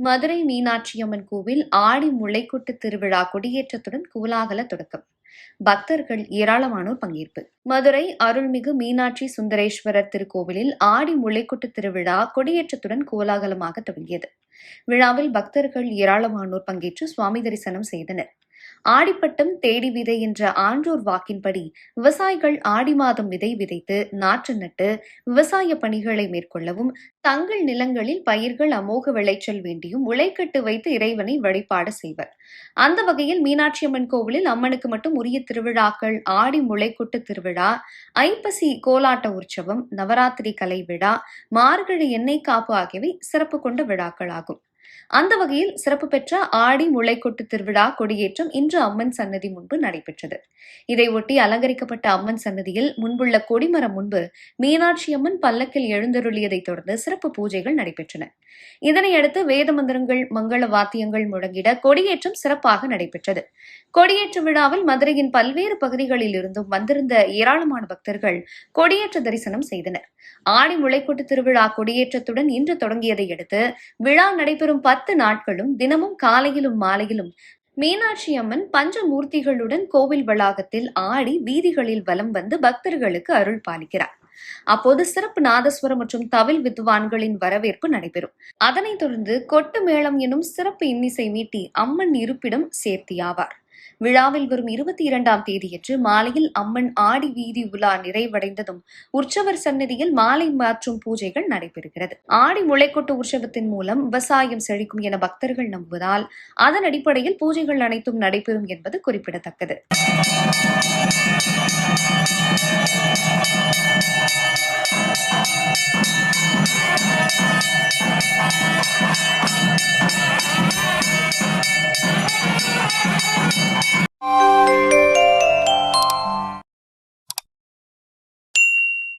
மதுரை மீனாட்சியம்மன் கோவில் ஆடி முளைக்கொட்டு திருவிழா கொடியேற்றத்துடன் கோலாகல தொடக்கம். பக்தர்கள் ஏராளமானோர் பங்கேற்பு. மதுரை அருள்மிகு மீனாட்சி சுந்தரேஸ்வரர் திருக்கோவிலில் ஆடி முளைக்கொட்டு திருவிழா கொடியேற்றத்துடன் கோலாகலமாக தொடங்கியது. விழாவில் பக்தர்கள் ஏராளமானோர் பங்கேற்று சுவாமி தரிசனம் செய்தனர். ஆடிப்பட்டம் தேடி விதை என்ற ஆன்றோர் வாக்கின்படி விவசாயிகள் ஆடி மாதம் விதை விதைத்து நாற்று நட்டு விவசாய பணிகளை மேற்கொள்ளவும், தங்கள் நிலங்களில் பயிர்கள் அமோக விளைச்சல் வேண்டியும் உழைக்கட்டு வைத்து இறைவனை வழிபாடு செய்வர். அந்த வகையில் மீனாட்சியம்மன் கோவிலில் அம்மனுக்கு மட்டும் உரிய திருவிழாக்கள் ஆடி முளைக்கொட்டு திருவிழா, ஐப்பசி கோலாட்ட உற்சவம், நவராத்திரி கலை விழா, மார்கழி எண்ணெய் காப்பு ஆகியவை சிறப்பு கொண்ட விழாக்களாகும். அந்த வகையில் சிறப்பு பெற்ற ஆடி முளைக்கொட்டு திருவிழா கொடியேற்றம் இன்று அம்மன் சன்னதி முன்பு நடைபெற்றது. இதையொட்டி அலங்கரிக்கப்பட்ட அம்மன் சன்னதியில் முன்புள்ள கொடிமரம் முன்பு மீனாட்சி அம்மன் பல்லக்கில் எழுந்தருளியதை தொடர்ந்து சிறப்பு பூஜைகள் நடைபெற்றன. இதனையடுத்து வேத மந்திரங்கள், மங்கள வாத்தியங்கள் முழங்கிட கொடியேற்றம் சிறப்பாக நடைபெற்றது. கொடியேற்ற விழாவில் மதுரையின் பல்வேறு பகுதிகளில் இருந்தும் வந்திருந்த ஏராளமான பக்தர்கள் கொடியேற்ற தரிசனம் செய்தனர். ஆடி முளைக்கொட்டு திருவிழா கொடியேற்றத்துடன் இன்று தொடங்கியதை அடுத்து விழா நடைபெறும் 10 நாட்களும் தினமும் காலையிலும் மாலையிலும் மீனாட்சி அம்மன் பஞ்சமூர்த்திகளுடன் கோவில் வளாகத்தில் ஆடி வீதிகளில் வலம் வந்து பக்தர்களுக்கு அருள் பாலிக்கிறார். அப்போது சிறப்பு நாதஸ்வரம் மற்றும் தவில் வித்வான்களின் வரவேற்பு நடைபெறும். அதனைத் தொடர்ந்து கொட்டு மேளம் எனும் சிறப்பு இன்னிசை மீட்டி அம்மன் இருப்பிடம் சேர்த்தியாவார். விழாவில் வரும் 22ஆம் தேதியன்று மாலையில் அம்மன் ஆடி வீதி உலா நிறைவடைந்ததும் உற்சவர் சன்னதியில் மாலை மாற்றும் பூஜைகள் நடைபெறுகிறது. ஆடி முளைக்கொட்டு உற்சவத்தின் மூலம் விவசாயம் செழிக்கும் என பக்தர்கள் நம்புவதால் அதன் அடிப்படையில் பூஜைகள் அனைத்தும் நடைபெறும் என்பது குறிப்பிடத்தக்கது.